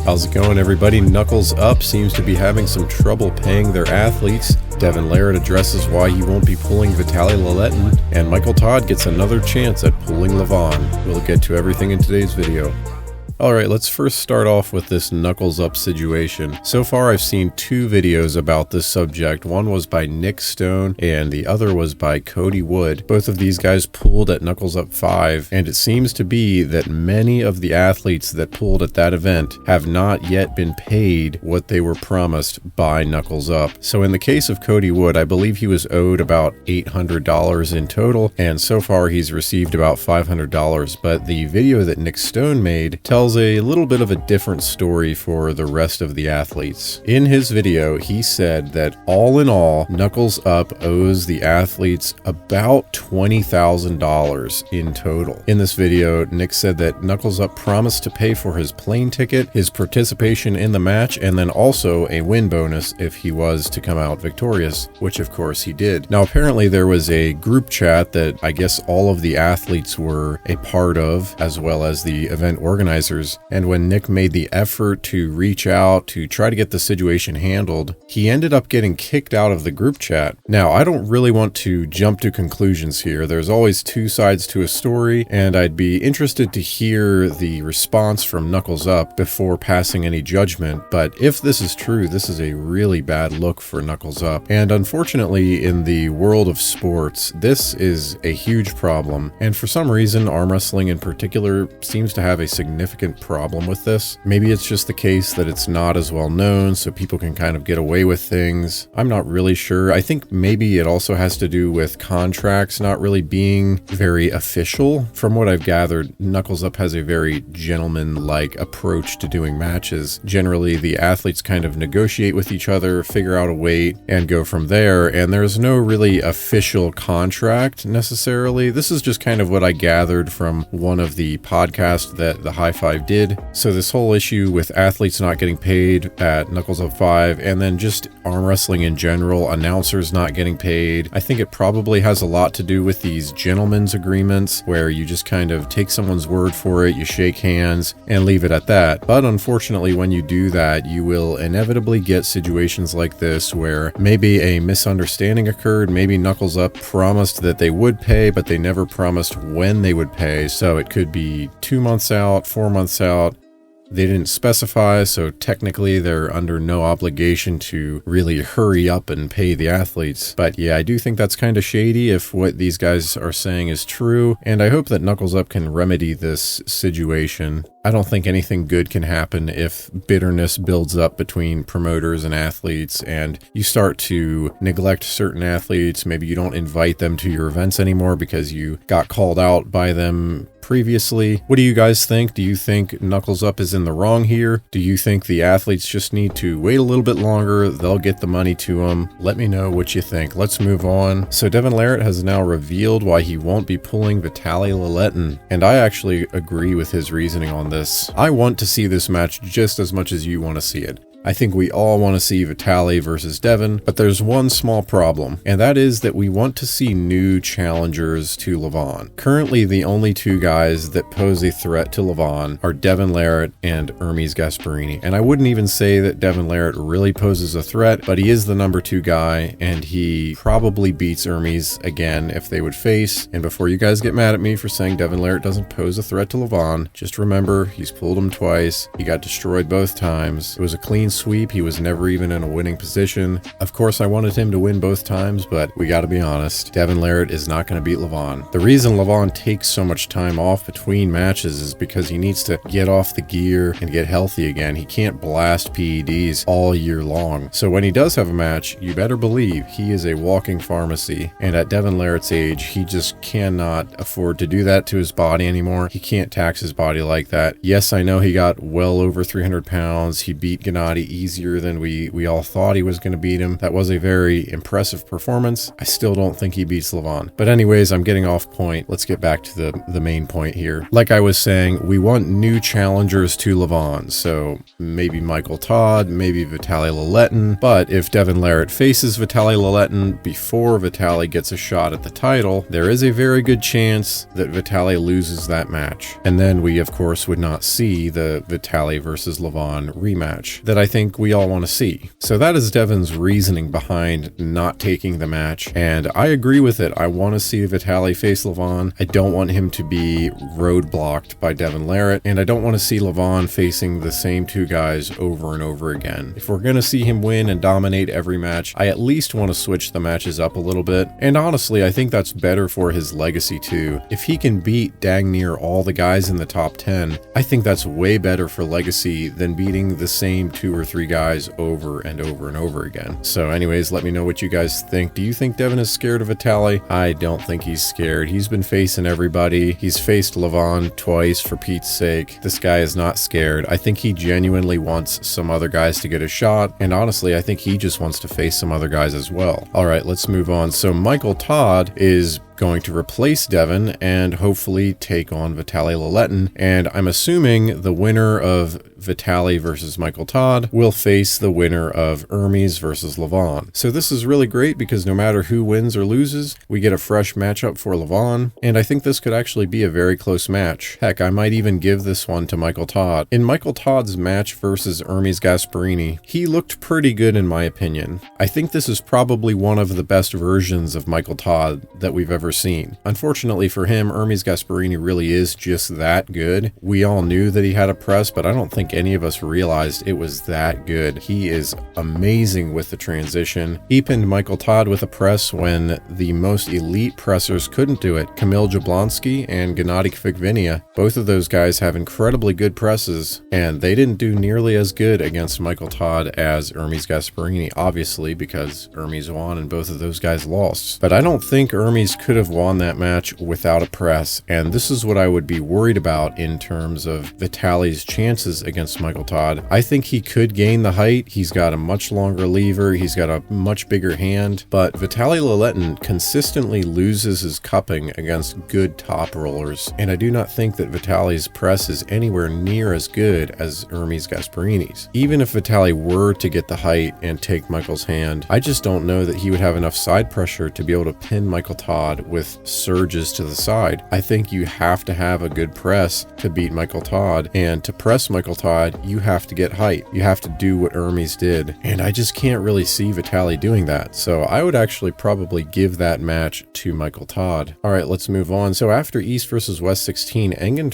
How's it going, everybody? Knuckles Up seems to be having some trouble paying their athletes. Devon addresses why he won't be pulling Vitaly, and Michael Todd gets another chance at pulling Levon. We'll get to everything in today's video. Alright, let's first start off with this Knuckles Up situation. So far I've seen two videos about this subject. One was by Nick Stone and the other was by Cody Wood. Both of these guys pulled at Knuckles Up 5, and it seems to be that many of the athletes that pulled at that event have not yet been paid what they were promised by Knuckles Up. So in the case of Cody Wood, I believe he was owed about $800 in total, and so far he's received about $500. But the video that Nick Stone made tells a little bit of a different story for the rest of the athletes. In his video, he said that all in all, Knuckles Up owes the athletes about $20,000 in total. In this video, Nick said that Knuckles Up promised to pay for his plane ticket, his participation in the match, and then also a win bonus if he was to come out victorious, which of course he did. Now apparently there was a group chat that I guess all of the athletes were a part of, as well as the event organizers. And when Nick made the effort to reach out to try to get the situation handled, he ended up getting kicked out of the group chat. Now, I don't really want to jump to conclusions here. There's always two sides to a story, and I'd be interested to hear the response from Knuckles Up before passing any judgment. But if this is true, this is a really bad look for Knuckles Up. And unfortunately, in the world of sports, this is a huge problem. And for some reason, arm wrestling in particular seems to have a significant problem with this. Maybe it's just the case that it's not as well known, so people can kind of get away with things. I'm not really sure. I think maybe it also has to do with contracts not really being very official. From what I've gathered, Knuckles Up has a very gentleman-like approach to doing matches. Generally, the athletes kind of negotiate with each other, figure out a weight, and go from there, and there's no really official contract necessarily. This is just kind of what I gathered from one of the podcasts that the High Five did. So this whole issue with athletes not getting paid at Knuckles Up 5, and then just arm wrestling in general, announcers not getting paid, I think it probably has a lot to do with these gentlemen's agreements where you just kind of take someone's word for it, you shake hands, and leave it at that. But unfortunately, when you do that, you will inevitably get situations like this where maybe a misunderstanding occurred, maybe Knuckles Up promised that they would pay, but they never promised when they would pay, so it could be 2 months out, 4 months out. They didn't specify, so technically they're under no obligation to really hurry up and pay the athletes. But yeah, I do think that's kind of shady if what these guys are saying is true, and I hope that Knuckles Up can remedy this situation. I don't think anything good can happen if bitterness builds up between promoters and athletes, and you start to neglect certain athletes. Maybe you don't invite them to your events anymore because you got called out by them previously. What do you guys think? Do you think Knuckles Up is in the wrong here? Do you think the athletes just need to wait a little bit longer? They'll get the money to them. Let me know what you think. Let's move on. So Devon has now revealed why he won't be pulling Vitaly, and I actually agree with his reasoning on this. I want to see this match just as much as you want to see it. I think we all want to see Vitaly versus Devon, but there's one small problem, and that is that we want to see new challengers to Levon. Currently, the only two guys that pose a threat to Levon are Devon and Hermes Gasparini, and I wouldn't even say that Devon really poses a threat, but he is the number 2 guy, and he probably beats Hermes again if they would face. And before you guys get mad at me for saying Devon doesn't pose a threat to Levon, just remember, he's pulled him twice, he got destroyed both times, it was a clean sweep, he was never even in a winning position. Of course I wanted him to win both times, but we gotta be honest, Devon is not gonna beat Levon. The reason Levon takes so much time off between matches is because he needs to get off the gear and get healthy again. He can't blast PEDs all year long. So when he does have a match, you better believe he is a walking pharmacy, and at Devon age, he just cannot afford to do that to his body anymore. He can't tax his body like that. Yes, I know he got well over 300 pounds, he beat Gennady easier than we all thought he was going to beat him. That was a very impressive performance. I still don't think he beats Levon. But anyways, I'm getting off point. Let's get back to the main point here. Like I was saying, we want new challengers to Levon. So maybe Michael Todd, maybe Vitaly Laletin. But if Devon Larratt faces Vitaly Laletin before Vitaly gets a shot at the title, there is a very good chance that Vitaly loses that match. And then we, of course, would not see the Vitaly versus Levon rematch that I think we all want to see. So that is Devon's reasoning behind not taking the match, and I agree with it. I want to see Vitaly face Levon. I don't want him to be roadblocked by Devon Larratt, and I don't want to see Levon facing the same two guys over and over again. If we're going to see him win and dominate every match, I at least want to switch the matches up a little bit, and honestly, I think that's better for his legacy too. If he can beat dang near all the guys in the top 10, I think that's way better for legacy than beating the same 2 or 3 guys over and over and over again. So anyways, let me know what you guys think. Do you think Devon is scared of Vitaly? I don't think he's scared. He's been facing everybody. He's faced Levon twice, for Pete's sake. This guy is not scared. I think he genuinely wants some other guys to get a shot, and honestly, I think he just wants to face some other guys as well. All right, let's move on. So Michael Todd is going to replace Devon and hopefully take on Vitaly Laletin, and I'm assuming the winner of Vitaly versus Michael Todd will face the winner of Hermes versus Levon. So this is really great because no matter who wins or loses, we get a fresh matchup for Levon, and I think this could actually be a very close match. Heck, I might even give this one to Michael Todd. In Michael Todd's match versus Hermes Gasparini, he looked pretty good in my opinion. I think this is probably one of the best versions of Michael Todd that we've ever seen. Unfortunately for him, Hermes Gasparini really is just that good. We all knew that he had a press, but I don't think any of us realized it was that good. He is amazing with the transition. He pinned Michael Todd with a press when the most elite pressers couldn't do it. Kamil Jablonski and Gennady Kvikvinia. Both of those guys have incredibly good presses, and they didn't do nearly as good against Michael Todd as Hermes Gasparini, obviously, because Hermes won and both of those guys lost. But I don't think Hermes could have won that match without a press, and this is what I would be worried about in terms of Vitaly's chances against Michael Todd. I think he could gain the height. He's got a much longer lever, he's got a much bigger hand, but Vitaly Laletin consistently loses his cupping against good top rollers, and I do not think that Vitaly's press is anywhere near as good as Hermes Gasparini's. Even if Vitaly were to get the height and take Michael's hand, I just don't know that he would have enough side pressure to be able to pin Michael Todd with surges to the side. I think you have to have a good press to beat Michael Todd, and to press Michael Todd, you have to get height. You have to do what Hermes did, and I just can't really see Vitaly doing that. So I would actually probably give that match to Michael Todd. All right, let's move on. So after East versus West 16, Engin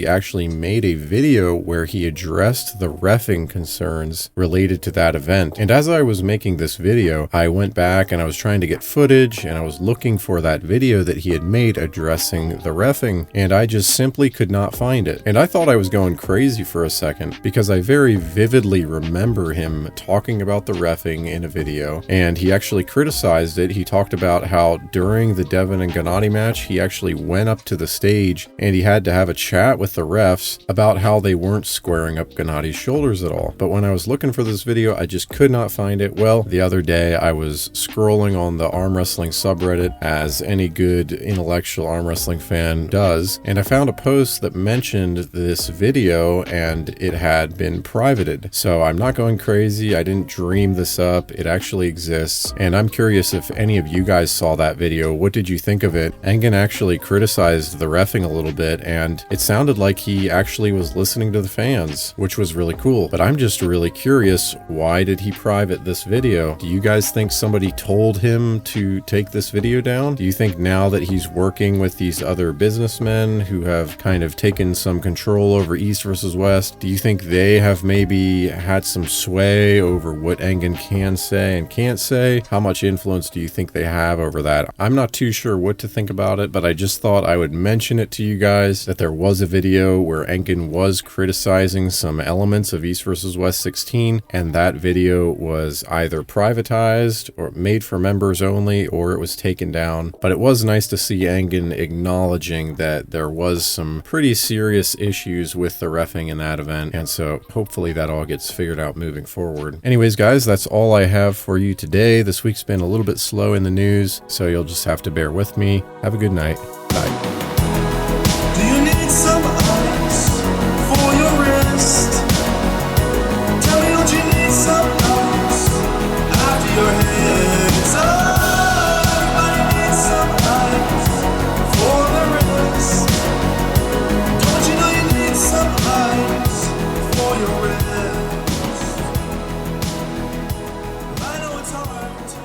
actually made a video where he addressed the reffing concerns related to that event. And as I was making this video, I went back and I was trying to get footage, and I was looking for that video that he had made addressing the reffing, and I just simply could not find it. And I thought I was going crazy for a second because I very vividly remember him talking about the reffing in a video, and he actually criticized it. He talked about how during the Devon and Gennady match, he actually went up to the stage and he had to have a chat with the refs about how they weren't squaring up Gennady's shoulders at all. But when I was looking for this video, I just could not find it. Well, the other day I was scrolling on the arm wrestling subreddit, as any good intellectual arm wrestling fan does, and I found a post that mentioned this video and it had been privated. So I'm not going crazy. I didn't dream this up. It actually exists, and I'm curious if any of you guys saw that video. What did you think of it? Engin actually criticized the reffing a little bit, and it sounded like he actually was listening to the fans, which was really cool. But I'm just really curious, why did he private this video? Do you guys think somebody told him to take this video down? Do you think now that he's working with these other businessmen who have kind of taken some control over East versus West, do you think they have maybe had some sway over what Engin can say and can't say? How much influence do you think they have over that? I'm not too sure what to think about it, but I just thought I would mention it to you guys that there was a video where Engin was criticizing some elements of East versus West 16, and that video was either privatized or made for members only, or it was taken down. But it was was nice to see Engin acknowledging that there was some pretty serious issues with the reffing in that event, and so hopefully that all gets figured out moving forward. Anyways, guys, that's all I have for you today. This week's been a little bit slow in the news, so you'll just have to bear with me. Have a good night. Bye. Do you need some ice for your wrist? Tell me, don't you need some ice after your hits? Everybody needs some ice for their wrist. Don't you know you need some ice for your wrist? I know it's hard to